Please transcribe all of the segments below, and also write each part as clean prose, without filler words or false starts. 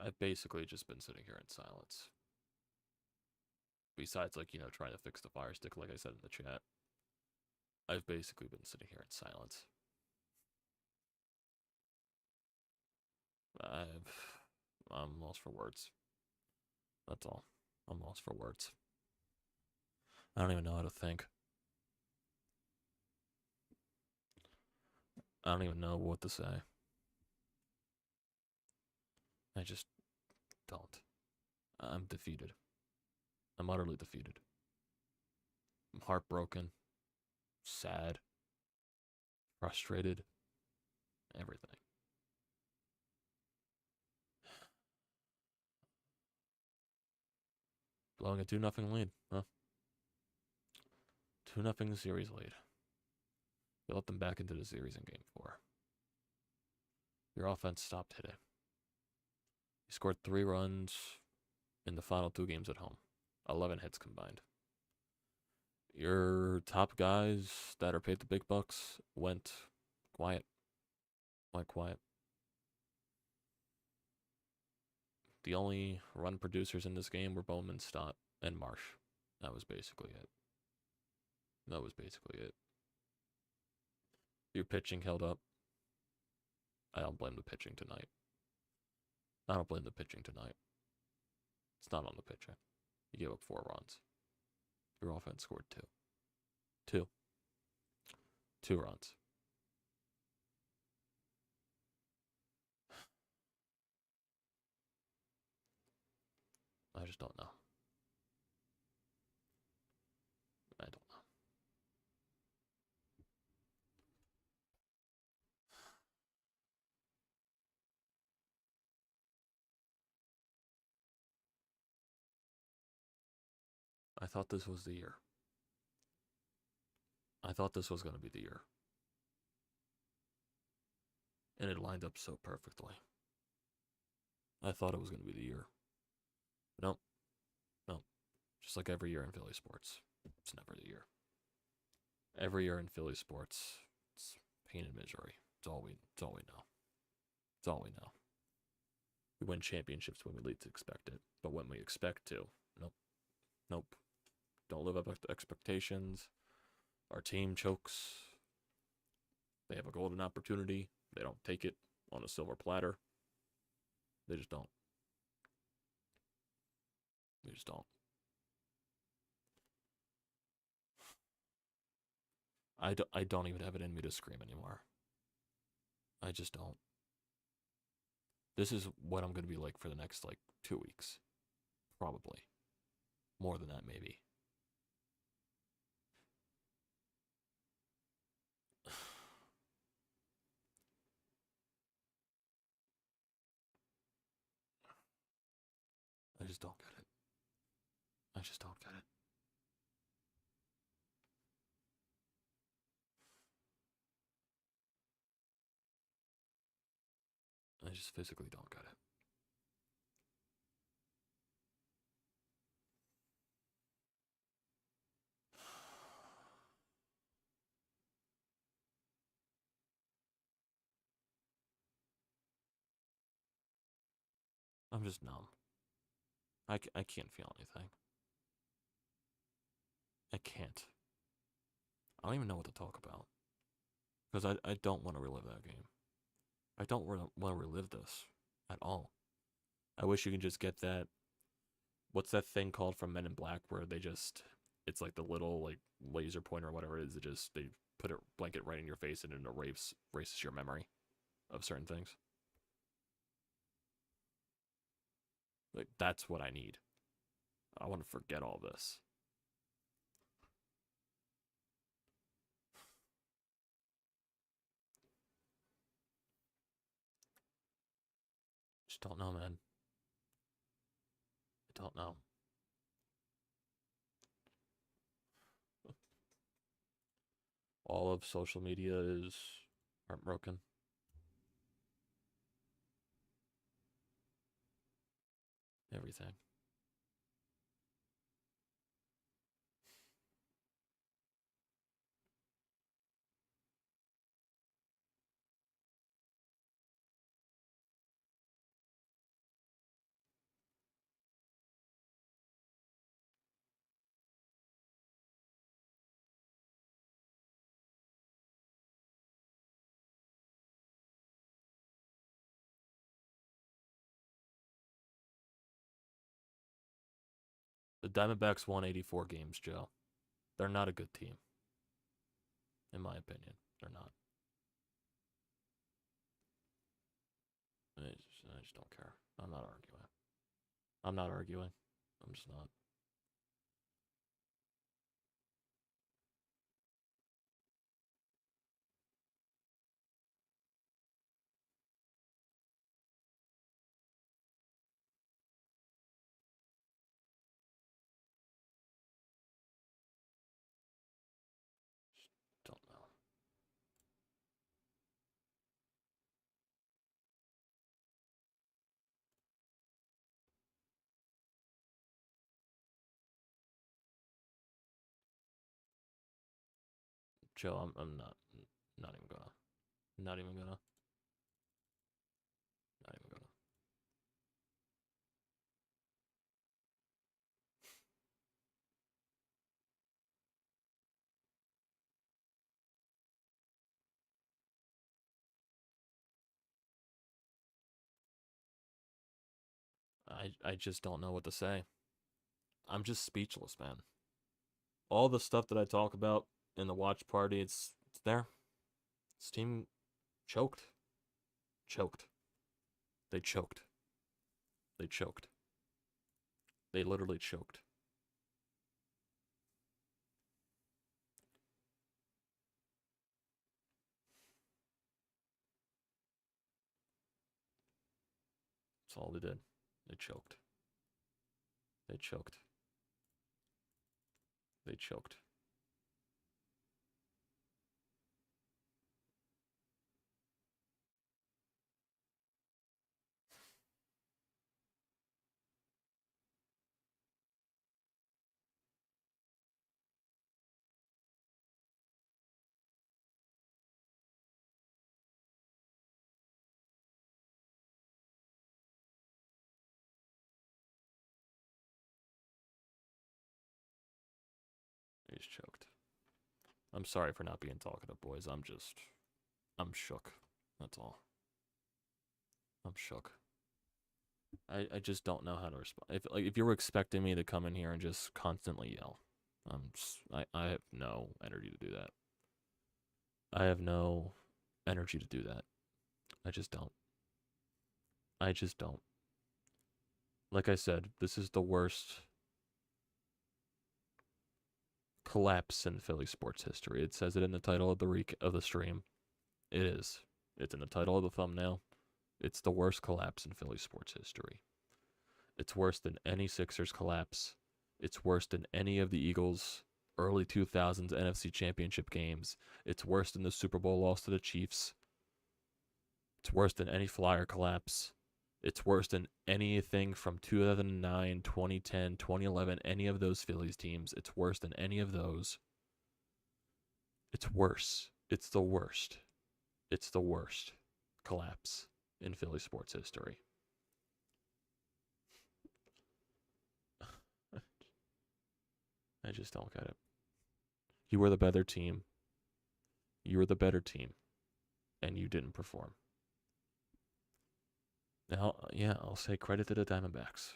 I've basically just been sitting here in silence. Besides, like, trying to fix the Fire Stick, like I said in the chat, I've basically been sitting here in silence. I'm lost for words. That's all. I'm lost for words. I don't even know how to think. I don't even know what to say. I just don't. I'm defeated. I'm utterly defeated. I'm heartbroken, sad, frustrated, everything. Blowing a 2-0 lead, huh? 2-0 series lead. You let them back into the series in game 4. Your offense stopped hitting. You scored 3 runs in the final 2 games at home. 11 hits combined. Your top guys that are paid the big bucks went quiet. Went quiet. The only run producers in this game were Bowman, Stott, and Marsh. That was basically it. Your pitching held up. I don't blame the pitching tonight. It's not on the pitching. You gave up 4 runs. Your offense scored 2. 2 runs. I just don't know. I don't know. I thought this was the year. I thought this was going to be the year. And it lined up so perfectly. I thought it was going to be the year. Nope. Just like every year in Philly sports, it's never the year. Every year in Philly sports, it's pain and misery. It's all we know. We win championships when we least expect it, but when we expect to, nope. Don't live up to expectations. Our team chokes. They have a golden opportunity. They don't take it on a silver platter. They just don't. I don't even have it in me to scream anymore. I just don't. This is what I'm going to be like for the next, 2 weeks. Probably. More than that, maybe. I just don't get it. I just just physically don't get it. I'm just numb. I can't feel anything. I can't. I don't even know what to talk about. Because I don't want to relive that game. I don't want to relive this at all. I wish you could just get that. What's that thing called from Men in Black where they just, it's like the little laser pointer or whatever it is. They put a blanket right in your face and it erases your memory of certain things. That's what I need. I want to forget all this. Just don't know, man. I don't know. All of social media is heartbroken. Everything. Diamondbacks won 84 games, Joe. They're not a good team. In my opinion, they're not. I just don't care. I'm not arguing. I'm not arguing. I'm just not. Don't know. Joe, I'm not even gonna. Not even gonna. Not even gonna. I just don't know what to say. I'm just speechless, man. All the stuff that I talk about in the watch party, it's there. This team choked. Choked. They choked. They choked. They literally choked. That's all they did. They choked. They choked. They choked. He's choked. I'm sorry for not being talkative, boys. I'm shook. That's all. I'm shook. I just don't know how to respond. If you were expecting me to come in here and just constantly yell, I have no energy to do that. I have no energy to do that. I just don't. I just don't. Like I said, this is the worst collapse in Philly sports history. It says it in the title of the stream. It is. It's in the title of the thumbnail. It's the worst collapse in Philly sports history. It's worse than any Sixers collapse. It's worse than any of the Eagles' early 2000s NFC Championship games. It's worse than the Super Bowl loss to the Chiefs. It's worse than any Flyer collapse. It's worse than anything from 2009, 2010, 2011, any of those Phillies teams. It's worse than any of those. It's worse. It's the worst. It's the worst collapse in Philly sports history. I just don't get it. You were the better team. You were the better team. And you didn't perform. Now, yeah, I'll say credit to the Diamondbacks.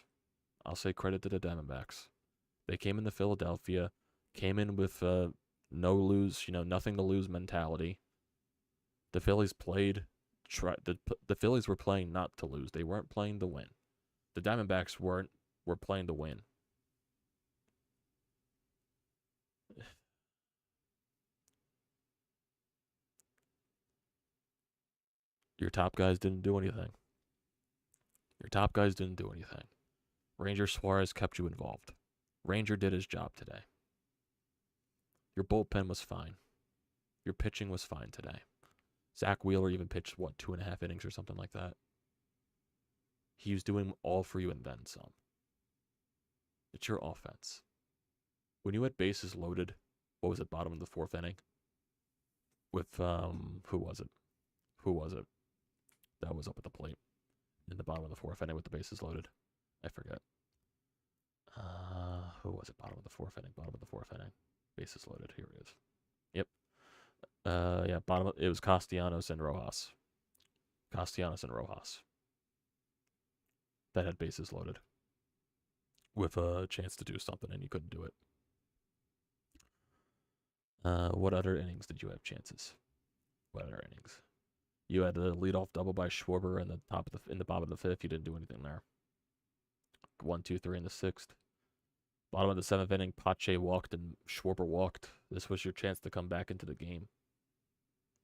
I'll say credit to the Diamondbacks. They came into Philadelphia, came in with no lose, nothing to lose mentality. The Phillies played, the Phillies were playing not to lose. They weren't playing to win. The Diamondbacks were playing to win. Your top guys didn't do anything. Your top guys didn't do anything. Ranger Suarez kept you involved. Ranger did his job today. Your bullpen was fine. Your pitching was fine today. Zack Wheeler even pitched, 2.5 innings or something like that. He was doing all for you and then some. It's your offense. When you had bases loaded, what was it, bottom of the 4th inning? With, who was it? That was up at the plate in the bottom of the 4th inning with the bases loaded. I forget. Who was it? Bottom of the 4th inning. Bases loaded. Here it is. Yep. Yeah, it was Castellanos and Rojas. That had bases loaded. with a chance to do something, and you couldn't do it. What other innings did you have chances? What other innings? You had a leadoff double by Schwarber in the bottom of the fifth. You didn't do anything there. 1, 2, 3 in the sixth. Bottom of the seventh inning, Pache walked and Schwarber walked. This was your chance to come back into the game.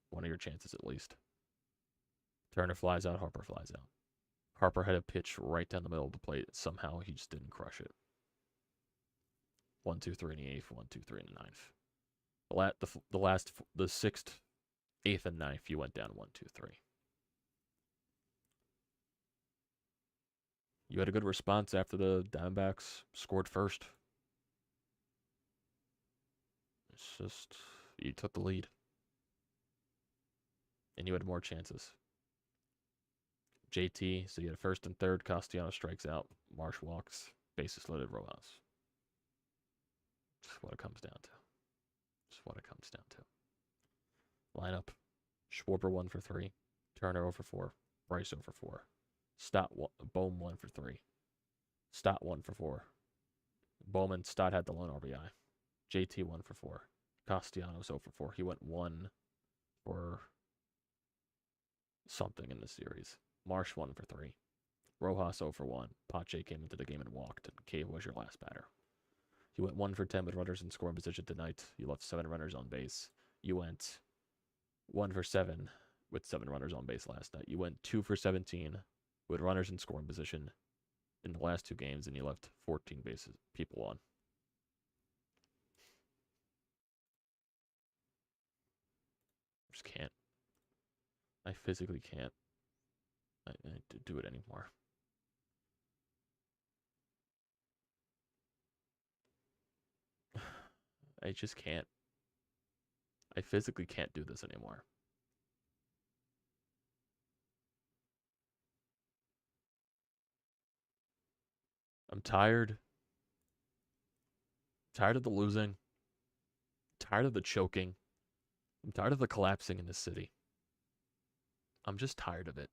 One of your chances, at least. Turner flies out. Harper flies out. Harper had a pitch right down the middle of the plate. Somehow he just didn't crush it. 1, 2, 3 in the eighth. 1, 2, 3 in the ninth. The sixth, eighth, and ninth, you went down 1, 2, 3. You had a good response after the Dbacks scored first. It's just, you took the lead. And you had more chances. JT, so you had first and third. Castellanos strikes out. Marsh walks. Bases loaded. Rojas. That's what it comes down to. That's what it comes down to. Lineup. Schwarber 1 for 3. Turner 0 for 4. Bryce 0 for 4. Bohm 1 for 3. Stott 1 for 4. Bowman, Stott had the lone RBI. JT 1 for 4. Castellanos 0 for 4. He went 1 for something in the series. Marsh 1 for 3. Rojas 0 for 1. Pache came into the game and walked, and Cave was your last batter. You went 1 for 10 with runners in scoring position tonight. You left 7 runners on base. You went 1 for 7 with 7 runners on base last night. You went 2 for 17 with runners in scoring position in the last 2 games, and you left 14 people on. Just can't. I physically can't. I do it anymore. I just can't. I physically can't do this anymore. I'm tired. Tired of the losing. Tired of the choking. I'm tired of the collapsing in this city. I'm just tired of it.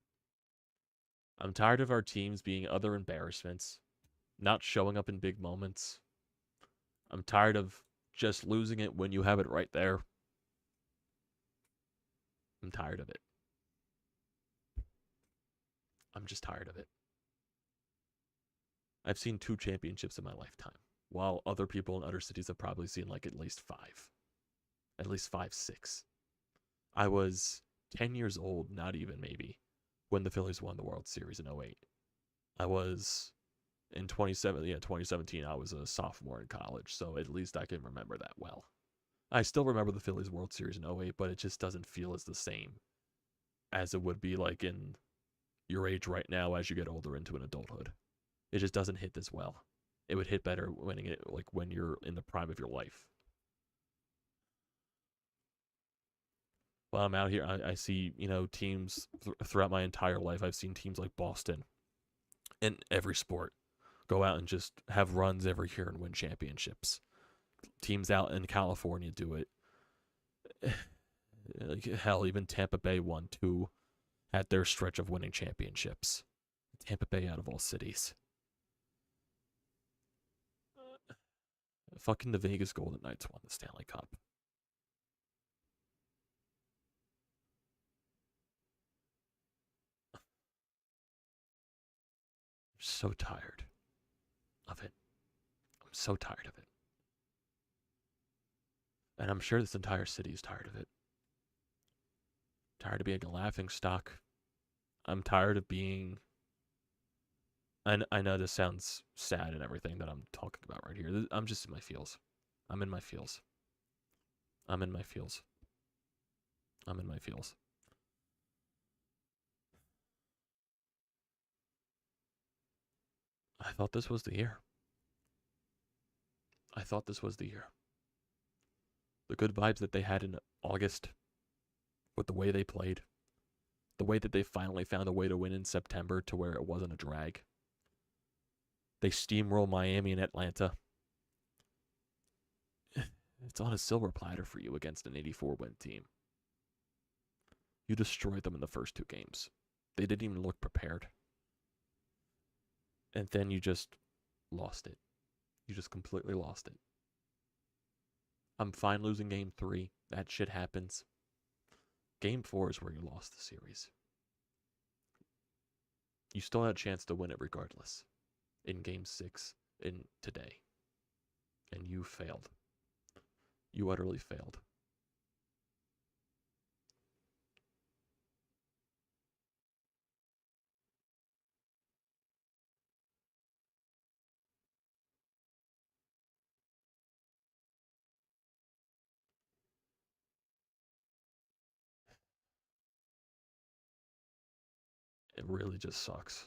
I'm tired of our teams being other embarrassments, not showing up in big moments. I'm tired of just losing it when you have it right there. I'm tired of it. I'm just tired of it. I've seen 2 championships in my lifetime, while other people in other cities have probably seen like at least 5. At least 5, 6. I was 10 years old, not even maybe, when the Phillies won the World Series in 08. I was in 2017, I was a sophomore in college, so at least I can remember that well. I still remember the Phillies World Series in 08, but it just doesn't feel as the same as it would be like in your age right now as you get older into an adulthood. It just doesn't hit this well. It would hit better winning it like when you're in the prime of your life. While I'm out here, I see, teams throughout my entire life. I've seen teams like Boston in every sport go out and just have runs every year and win championships. Teams out in California do it. Like, hell, even Tampa Bay won 2 at their stretch of winning championships. Tampa Bay out of all cities. Fucking the Vegas Golden Knights won the Stanley Cup. I'm so tired of it. I'm so tired of it. And I'm sure this entire city is tired of it. I'm tired of being a laughing stock. I'm tired of being... I know this sounds sad and everything that I'm talking about right here. I'm just in my feels. I'm in my feels. I'm in my feels. I'm in my feels. I thought this was the year. I thought this was the year. The good vibes that they had in August, with the way they played, the way that they finally found a way to win in September to where it wasn't a drag. They steamroll Miami and Atlanta. It's on a silver platter for you against an 84-win team. You destroyed them in the first 2 games. They didn't even look prepared. And then you just lost it. You just completely lost it. I'm fine losing game 3. That shit happens. Game 4 is where you lost the series. You still had a chance to win it regardless. In game 6, in today. And you failed. You utterly failed. It really just sucks.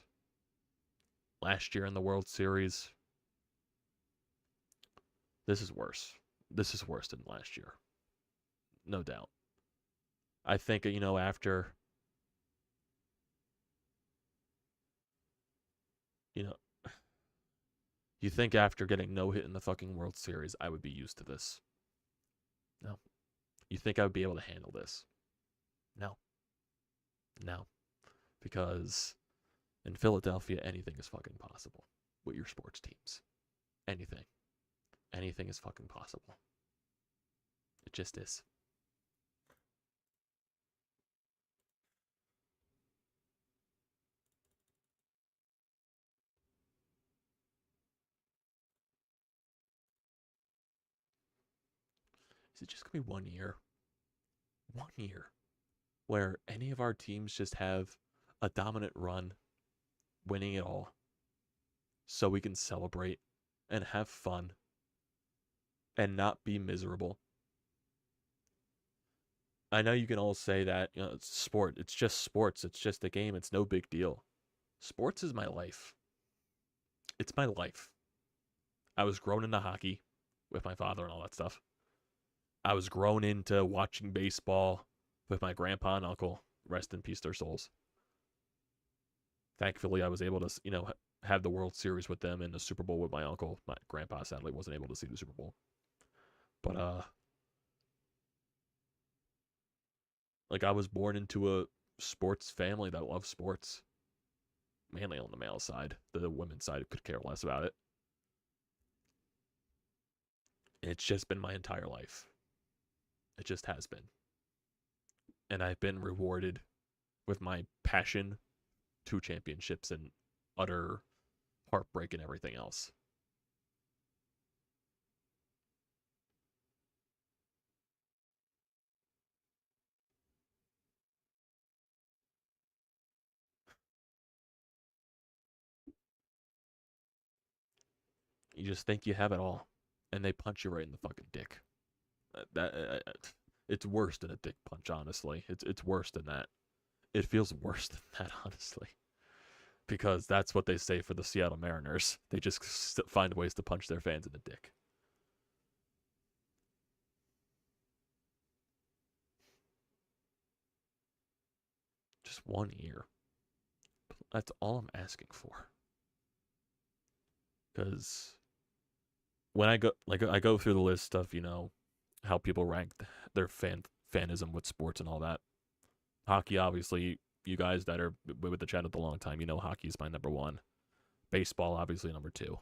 Last year in the World Series, this is worse. This is worse than last year. No doubt. I think, after, you think after getting no hit in the fucking World Series, I would be used to this. No. You think I would be able to handle this? No. No. Because in Philadelphia, anything is fucking possible with your sports teams. Anything. Anything is fucking possible. It just is. Is it just going to be 1 year? 1 year. Where any of our teams just have a dominant run, winning it all, so we can celebrate and have fun and not be miserable. I know you can all say that, it's sport. It's just sports. It's just a game. It's no big deal. Sports is my life. It's my life. I was grown into hockey with my father and all that stuff. I was grown into watching baseball with my grandpa and uncle. Rest in peace, their souls. Thankfully, I was able to, have the World Series with them and the Super Bowl with my uncle. My grandpa sadly wasn't able to see the Super Bowl. But, I was born into a sports family that loves sports. Mainly on the male side. The women's side could care less about it. It's just been my entire life. It just has been. And I've been rewarded with my passion, 2 championships, and utter heartbreak and everything else. You just think you have it all, and they punch you right in the fucking dick. It's worse than a dick punch, honestly. It's worse than that. It feels worse than that, honestly. Because that's what they say for the Seattle Mariners. They just find ways to punch their fans in the dick. Just 1 year. That's all I'm asking for. Because when I go through the list of, how people rank their fanism with sports and all that. Hockey, obviously, you guys that are with the channel a long time, hockey is my number 1. Baseball, obviously, number 2.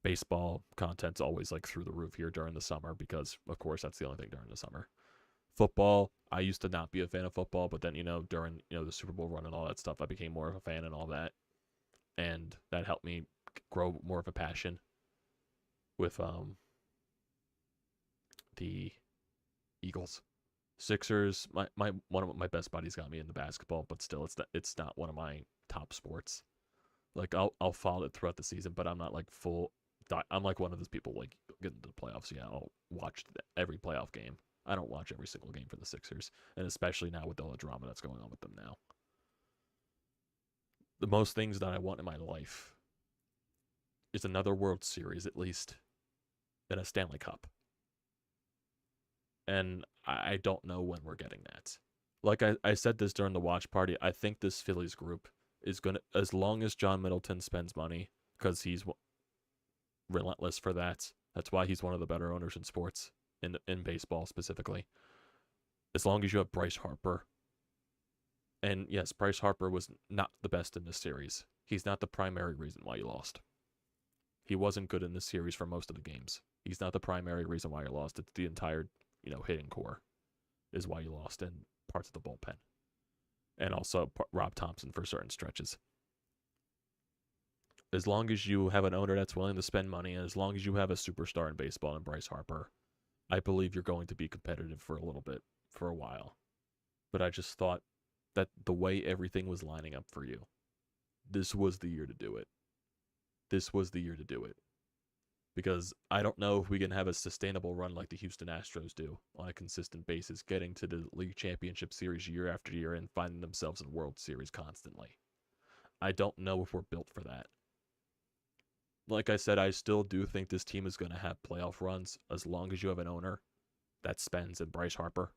Baseball content's always through the roof here during the summer because, of course, that's the only thing during the summer. Football, I used to not be a fan of football, but then, during, the Super Bowl run and all that stuff, I became more of a fan and all that. And that helped me grow more of a passion with the Eagles. Sixers, one of my best buddies got me into basketball, but still it's not one of my top sports. I'll follow it throughout the season, but I'm not full. I'm one of those people getting to the playoffs. Yeah, I'll watch every playoff game. I don't watch every single game for the Sixers, and especially now with all the drama that's going on with them now. The most things that I want in my life is another World Series at least, and a Stanley Cup. And I don't know when we're getting that. I said this during the watch party, I think this Phillies group is going to, as long as John Middleton spends money, because he's relentless for that. That's why he's one of the better owners in sports, in baseball specifically. As long as you have Bryce Harper. And yes, Bryce Harper was not the best in this series. He's not the primary reason why you lost. He wasn't good in this series for most of the games. He's not the primary reason why you lost. It's the entire, hitting core is why you lost, and parts of the bullpen. And also Rob Thompson for certain stretches. As long as you have an owner that's willing to spend money, and as long as you have a superstar in baseball in Bryce Harper, I believe you're going to be competitive for a little bit, for a while. But I just thought that the way everything was lining up for you, this was the year to do it. This was the year to do it. Because I don't know if we can have a sustainable run like the Houston Astros do on a consistent basis, getting to the League Championship Series year after year and finding themselves in World Series constantly. I don't know if we're built for that. Like I said, I still do think this team is going to have playoff runs as long as you have an owner that spends in Bryce Harper.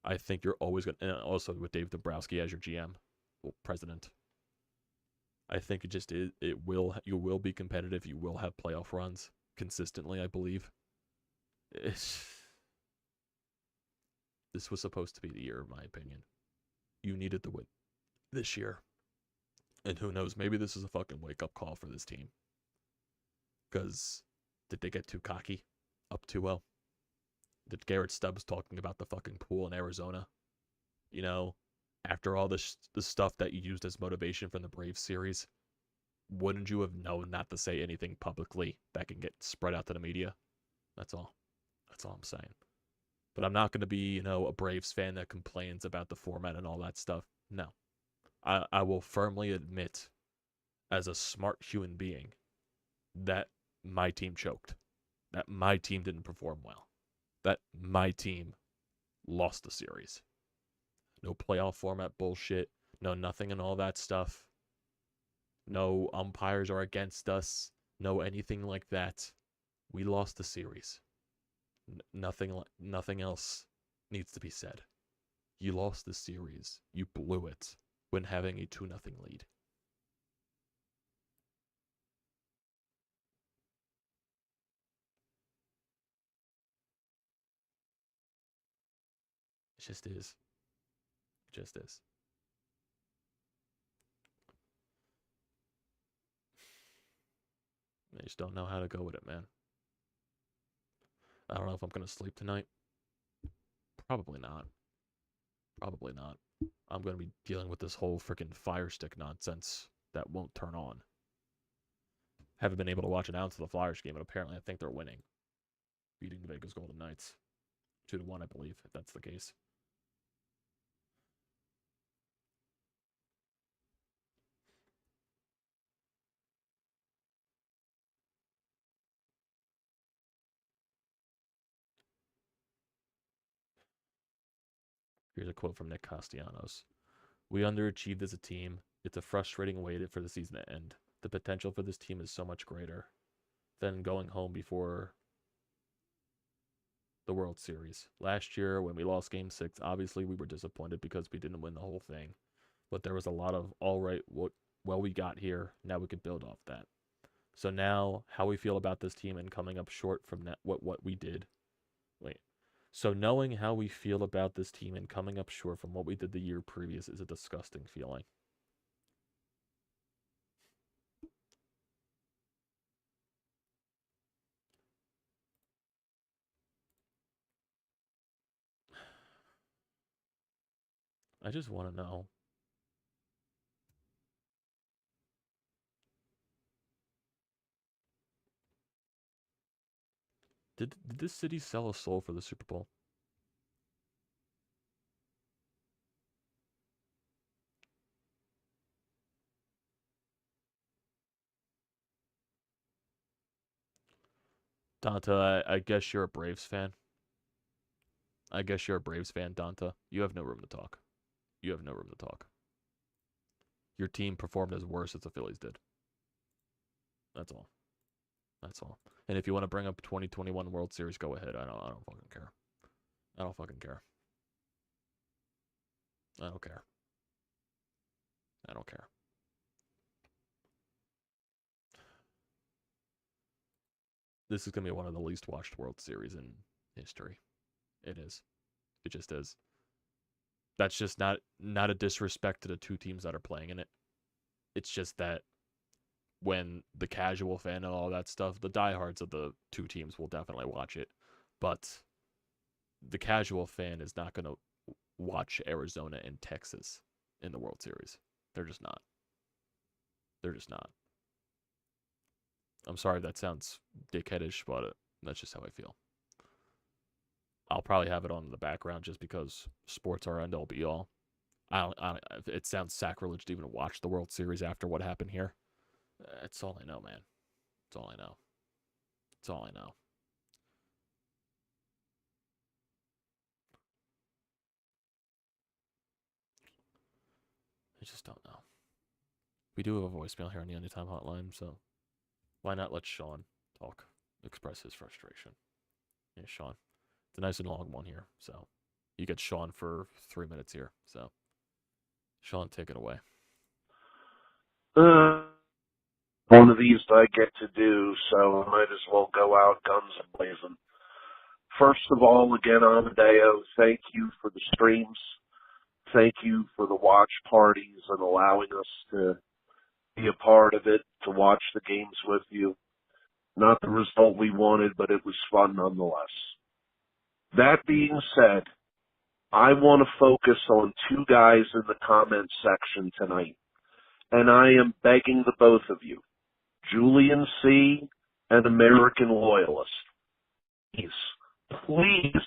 I think you're always going to, and also with Dave Dombrowski as your GM, president. I think you will be competitive. You will have playoff runs consistently, I believe. This was supposed to be the year, in my opinion. You needed the win this year. And who knows, maybe this is a fucking wake-up call for this team. Because did they get too cocky? Up too well? Did Garrett Stubbs talking about the fucking pool in Arizona? After all the stuff that you used as motivation from the Braves series, wouldn't you have known not to say anything publicly that can get spread out to the media? That's all. That's all I'm saying. But I'm not going to be, a Braves fan that complains about the format and all that stuff. No. I will firmly admit, as a smart human being, that my team choked. That my team didn't perform well. That my team lost the series. No playoff format bullshit. No nothing and all that stuff. No umpires are against us. No anything like that. We lost the series. Nothing else needs to be said. You lost the series. You blew it when having a 2-0 lead. It just is. It just is. I just don't know how to go with it, man. I don't know if I'm going to sleep tonight. Probably not. Probably not. I'm going to be dealing with this whole freaking Fire Stick nonsense that won't turn on. Haven't been able to watch an ounce of the Flyers game, and apparently I think they're winning. Beating the Vegas Golden Knights. 2-1, I believe, if that's the case. Here's a quote from Nick Castellanos. We underachieved as a team. It's a frustrating way for the season to end. The potential for this team is so much greater than going home before the World Series. Last year, when we lost Game 6, obviously we were disappointed because we didn't win the whole thing. But there was a lot of, all right, well, we got here. Now we can build off that. So now, how we feel about this team and coming up short from that, what we did. So knowing how we feel about this team and coming up short from what we did the year previous is a disgusting feeling. I just want to know. Did this city sell a soul for the Super Bowl? Donta, I guess you're a Braves fan. I guess you're a Braves fan, Donta. You have no room to talk. You have no room to talk. Your team performed as worse as the Phillies did. That's all. That's all. And if you want to bring up 2021 World Series, go ahead. I don't fucking care. I don't fucking care. I don't care. I don't care. This is going to be one of the least watched World Series in history. It is. It just is. That's just not a disrespect to the two teams that are playing in it. It's just that when the casual fan and all that stuff, the diehards of the two teams will definitely watch it, but the casual fan is not going to watch Arizona and Texas in the World Series. They're just not. They're just not. I'm sorry if that sounds dickheadish, but that's just how I feel. I'll probably have it on in the background just because sports are end all be all. It sounds sacrilege to even watch the World Series after what happened here. That's all I know, man. That's all I know. That's all I know. I just don't know. We do have a voicemail here on the Anytime Hotline, so why not let Sean talk, express his frustration. Yeah, Sean. It's a nice and long one here, so you get Sean for 3 minutes here. So, Sean, take it away. One of these I get to do, so I might as well go out guns blazing. First of all, again, Amadeo, thank you for the streams. Thank you for the watch parties and allowing us to be a part of it, to watch the games with you. Not the result we wanted, but it was fun nonetheless. That being said, I want to focus on two guys in the comments section tonight, and I am begging the both of you, Julian C. and American Loyalist, please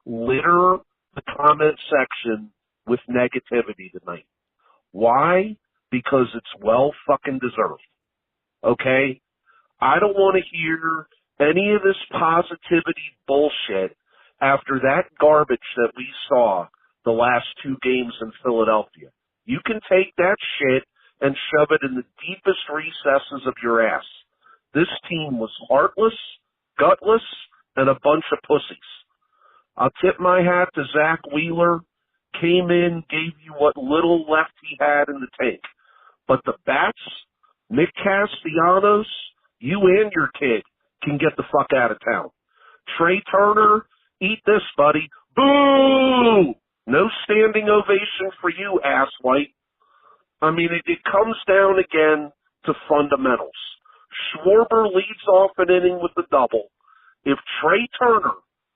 litter the comment section with negativity tonight. Why? Because it's well fucking deserved. Okay? I don't want to hear any of this positivity bullshit after that garbage that we saw the last two games in Philadelphia. You can take that shit and shove it in the deepest recesses of your ass. This team was heartless, gutless, and a bunch of pussies. I'll tip my hat to Zack Wheeler. Came in, gave you what little left he had in the tank. But the bats, Nick Castellanos, you and your kid can get the fuck out of town. Trey Turner, eat this, buddy. Boo! No standing ovation for you, asswipe. I mean, it comes down again to fundamentals. Schwarber leads off an inning with a double. If Trey Turner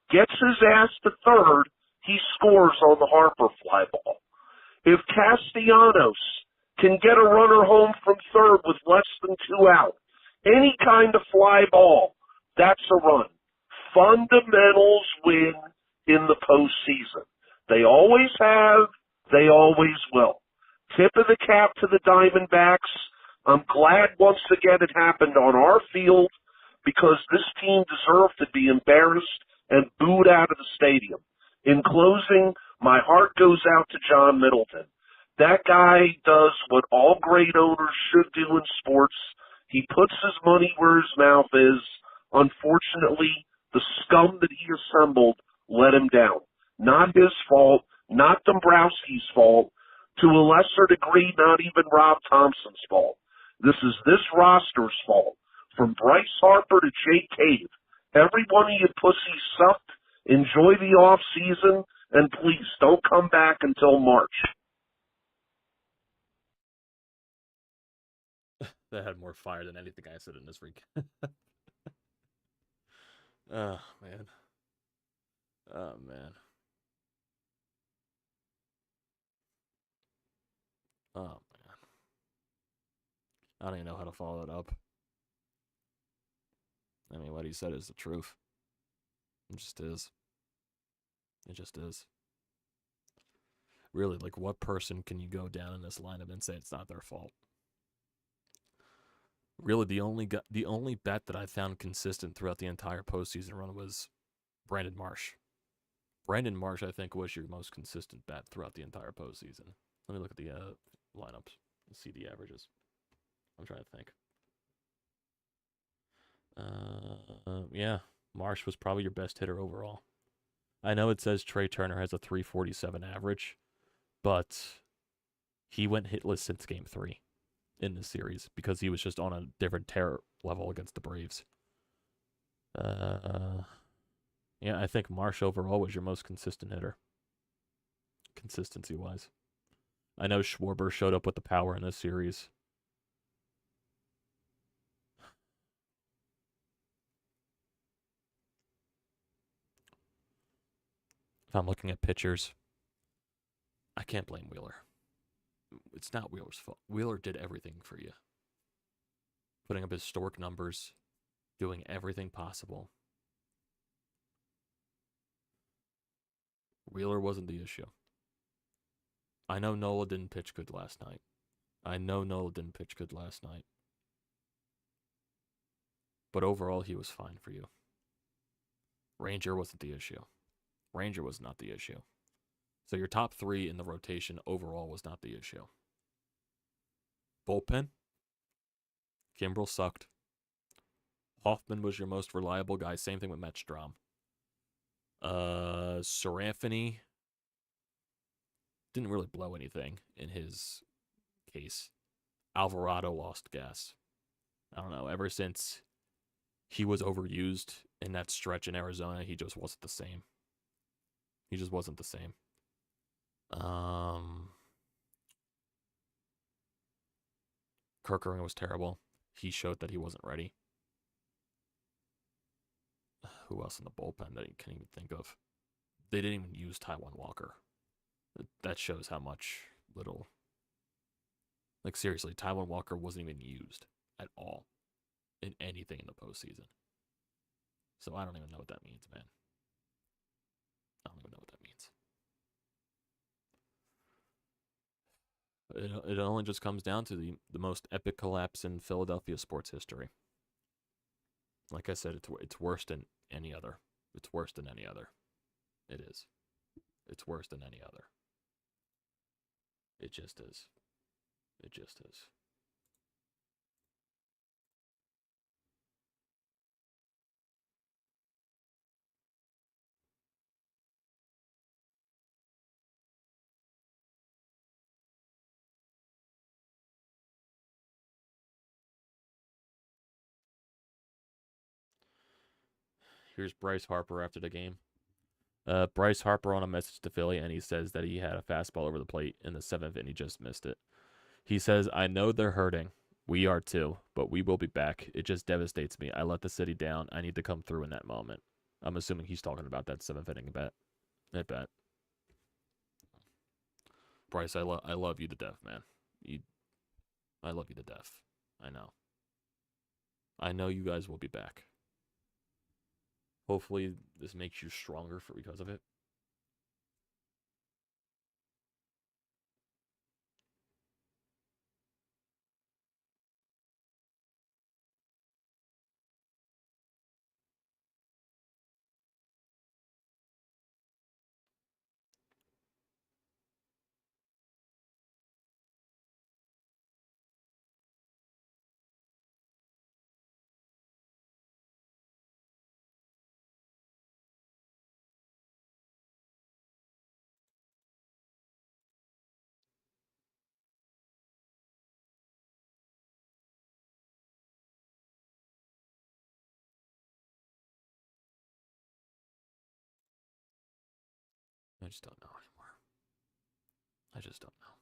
gets his ass to third, he scores on the Harper fly ball. If Castellanos can get a runner home from third with less than 2 out, any kind of fly ball, that's a run. Fundamentals win in the postseason. They always have, they always will. Tip of the cap to the Diamondbacks. I'm glad once again it happened on our field because this team deserved to be embarrassed and booed out of the stadium. In closing, my heart goes out to John Middleton. That guy does what all great owners should do in sports. He puts his money where his mouth is. Unfortunately, the scum that he assembled let him down. Not his fault, not Dombrowski's fault, to a lesser degree, not even Rob Thompson's fault. This is this roster's fault. From Bryce Harper to Jake Cave, every one of you pussies sucked. Enjoy the off season, and please don't come back until March. That had more fire than anything I said in this week. Oh, man. Oh, man. Oh, man. I don't even know how to follow it up. I mean, what he said is the truth. It just is. It just is. Really, like, what person can you go down in this lineup and say it's not their fault? Really, the only bet that I found consistent throughout the entire postseason run was Brandon Marsh. Brandon Marsh, I think, was your most consistent bet throughout the entire postseason. Let me look at the lineups and see the averages. I'm trying to think. Yeah, Marsh was probably your best hitter overall. I know it says Trey Turner has a 347 average, but he went hitless since Game 3 in this series because he was just on a different terror level against the Braves. Yeah, I think Marsh overall was your most consistent hitter, consistency-wise. I know Schwarber showed up with the power in this series. If I'm looking at pitchers, I can't blame Wheeler. It's not Wheeler's fault. Wheeler did everything for you. Putting up historic numbers, doing everything possible. Wheeler wasn't the issue. I know Nola didn't pitch good last night. But overall, he was fine for you. Ranger wasn't the issue. Ranger was not the issue. So your top three in the rotation overall was not the issue. Bullpen, Kimbrel sucked. Hoffman was your most reliable guy. Same thing with Matt Strom. Saranthony didn't really blow anything in his case. Alvarado lost gas. I don't know. Ever since he was overused in that stretch in Arizona, he just wasn't the same. Kirkering was terrible. He showed that he wasn't ready. Who else in the bullpen that you can't even think of? They didn't even use Taijuan Walker. That shows how much little. Like, seriously, Taijuan Walker wasn't even used at all in anything in the postseason. So I don't even know what that means, man. I don't even know what that means. It only just comes down to the most epic collapse in Philadelphia sports history. Like I said, it's worse than any other. It's worse than any other. It is. It's worse than any other. It just is. It just is. Here's Bryce Harper after the game. Bryce Harper on a message to Philly, and he says that he had a fastball over the plate in the seventh, and he just missed it. He says, I know they're hurting. We are too, but we will be back. It just devastates me. I let the city down. I need to come through in that moment. I'm assuming he's talking about that seventh inning at bat. Bryce, I love you to death, man. I love you to death. I know. I know you guys will be back. Hopefully this makes you stronger because of it. I just don't know anymore. I just don't know.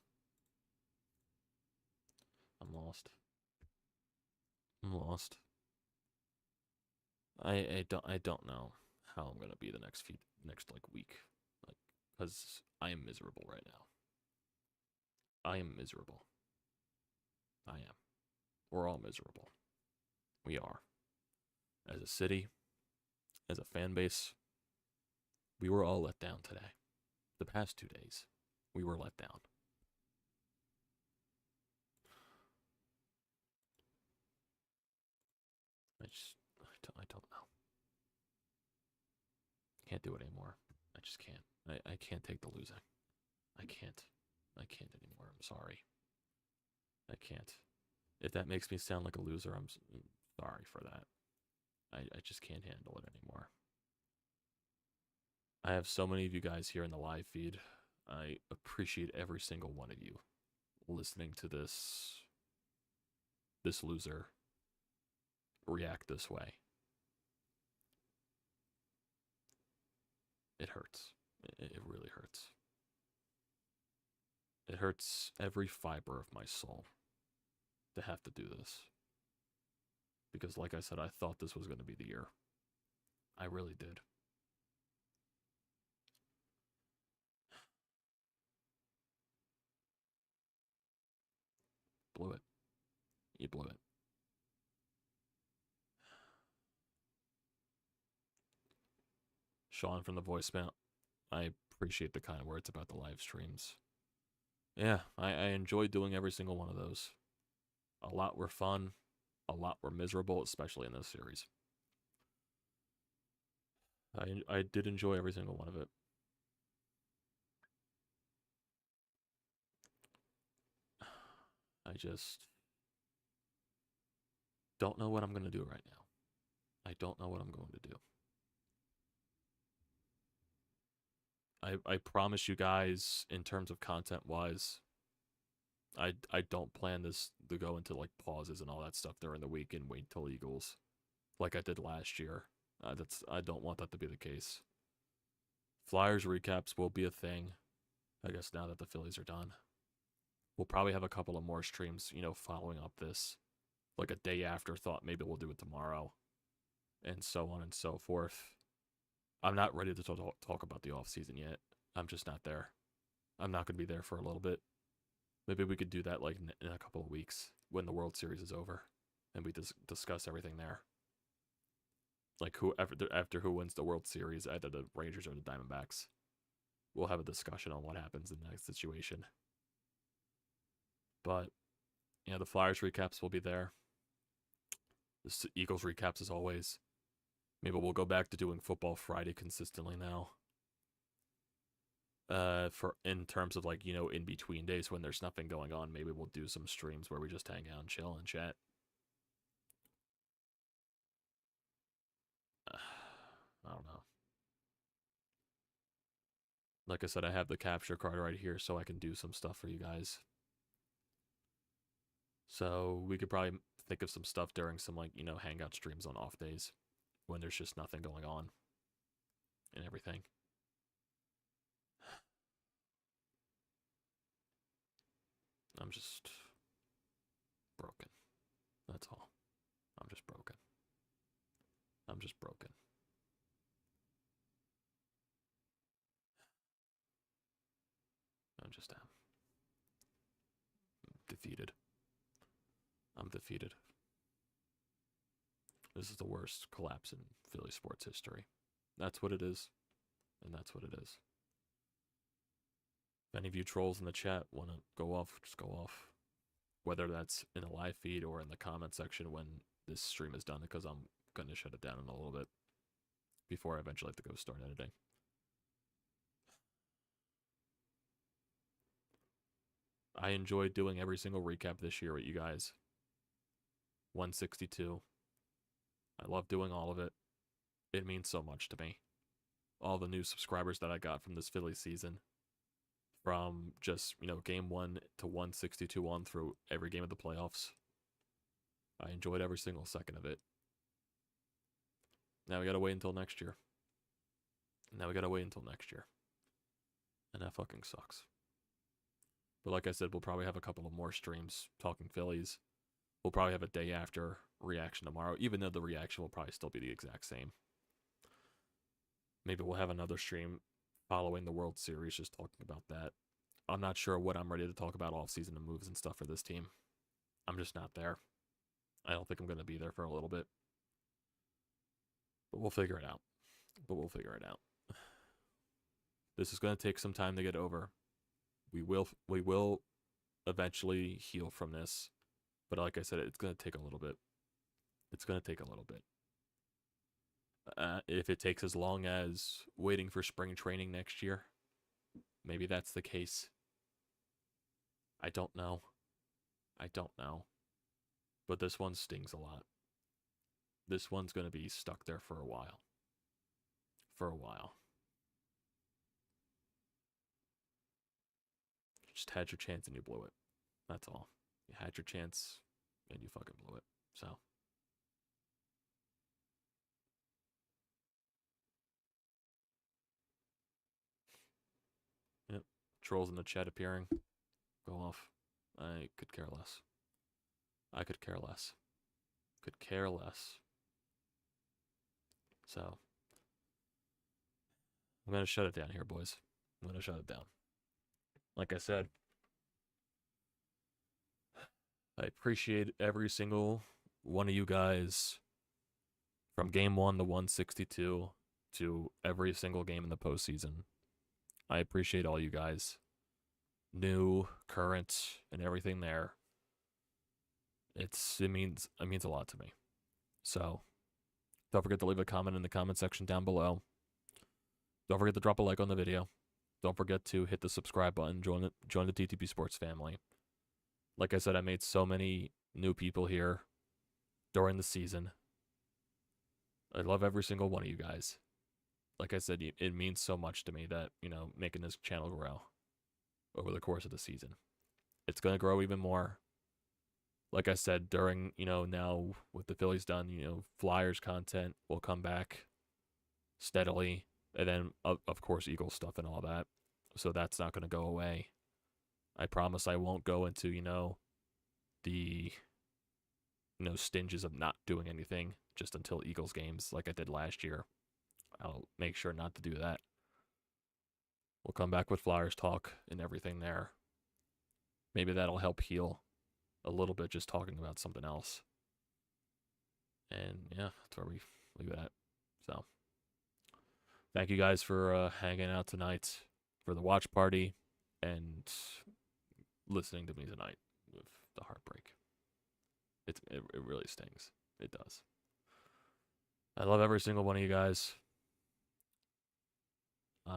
I'm lost. I don't know how I'm gonna be the next week, like, because I am miserable right now. I am miserable. I am. We're all miserable. We are. As a city, as a fan base, we were all let down today. The past 2 days, we were let down. I don't know. Can't do it anymore. I just can't. I can't take the losing. I can't anymore. I'm sorry. I can't. If that makes me sound like a loser, I'm sorry for that. I just can't handle it anymore. I have so many of you guys here in the live feed. I appreciate every single one of you listening to this loser react this way. It hurts. It really hurts. It hurts every fiber of my soul to have to do this. Because like I said, I thought this was going to be the year. I really did. You blew it. Sean from the voicemail. I appreciate the kind words about the live streams. Yeah, I enjoy doing every single one of those. A lot were fun. A lot were miserable, especially in this series. I did enjoy every single one of it. I just don't know what I'm going to do right now. I don't know what I'm going to do. I promise you guys, in terms of content-wise, I don't plan this to go into, like, pauses and all that stuff during the week and wait till Eagles, like I did last year. I don't want that to be the case. Flyers recaps will be a thing, I guess, now that the Phillies are done. We'll probably have a couple of more streams, you know, following up this. Like a day after, thought maybe we'll do it tomorrow. And so on and so forth. I'm not ready to talk about the offseason yet. I'm just not there. I'm not going to be there for a little bit. Maybe we could do that like in a couple of weeks when the World Series is over. And we discuss everything there. Like after who wins the World Series, either the Rangers or the Diamondbacks. We'll have a discussion on what happens in the next situation. But, yeah, the Flyers recaps will be there. The Eagles recaps as always. Maybe we'll go back to doing Football Friday consistently now. In terms of, like, you know, in between days when there's nothing going on, maybe we'll do some streams where we just hang out and chill and chat. I don't know. Like I said, I have the capture card right here so I can do some stuff for you guys. So we could probably think of some stuff during some, like, you know, hangout streams on off days when there's just nothing going on and everything. I'm just broken. That's all. I'm just broken. I'm just broken. I'm just defeated. I'm defeated. This is the worst collapse in Philly sports history. That's what it is. And that's what it is. If any of you trolls in the chat want to go off, just go off. Whether that's in a live feed or in the comment section when this stream is done, because I'm going to shut it down in a little bit before I eventually have to go start editing. I enjoyed doing every single recap this year with you guys. 162. I love doing all of it. It means so much to me. All the new subscribers that I got from this Phillies season. From just, you know, game 1 to 162 on through every game of the playoffs. I enjoyed every single second of it. Now we gotta wait until next year. And that fucking sucks. But like I said, we'll probably have a couple of more streams talking Phillies. We'll probably have a day after reaction tomorrow, even though the reaction will probably still be the exact same. Maybe we'll have another stream following the World Series, just talking about that. I'm not sure what I'm ready to talk about offseason and moves and stuff for this team. I'm just not there. I don't think I'm going to be there for a little bit. But we'll figure it out. This is going to take some time to get over. We will eventually heal from this. But like I said, it's going to take a little bit. If it takes as long as waiting for spring training next year, maybe that's the case. I don't know. But this one stings a lot. This one's going to be stuck there for a while. Just had your chance and you blew it. That's all. You had your chance and you fucking blew it. So. Yep. Trolls in the chat appearing. Go off. I could care less. Could care less. So. I'm going to shut it down here, boys. I'm going to shut it down. Like I said, I appreciate every single one of you guys from game 1 to 162 to every single game in the postseason. I appreciate all you guys. New, current, and everything there. It means a lot to me. So don't forget to leave a comment in the comment section down below. Don't forget to drop a like on the video. Don't forget to hit the subscribe button. Join the TTP Sports family. Like I said, I made so many new people here during the season. I love every single one of you guys. Like I said, it means so much to me that, making this channel grow over the course of the season. It's going to grow even more. Like I said, during, now with the Phillies done, Flyers content will come back steadily. And then, of course, Eagles stuff and all that. So that's not going to go away. I promise I won't go into, the, stinges of not doing anything just until Eagles games like I did last year. I'll make sure not to do that. We'll come back with Flyers talk and everything there. Maybe that'll help heal a little bit just talking about something else. And yeah, that's where we leave it at. So thank you guys for hanging out tonight for the watch party and listening to me tonight with the heartbreak. It really stings. It does. I love every single one of you guys.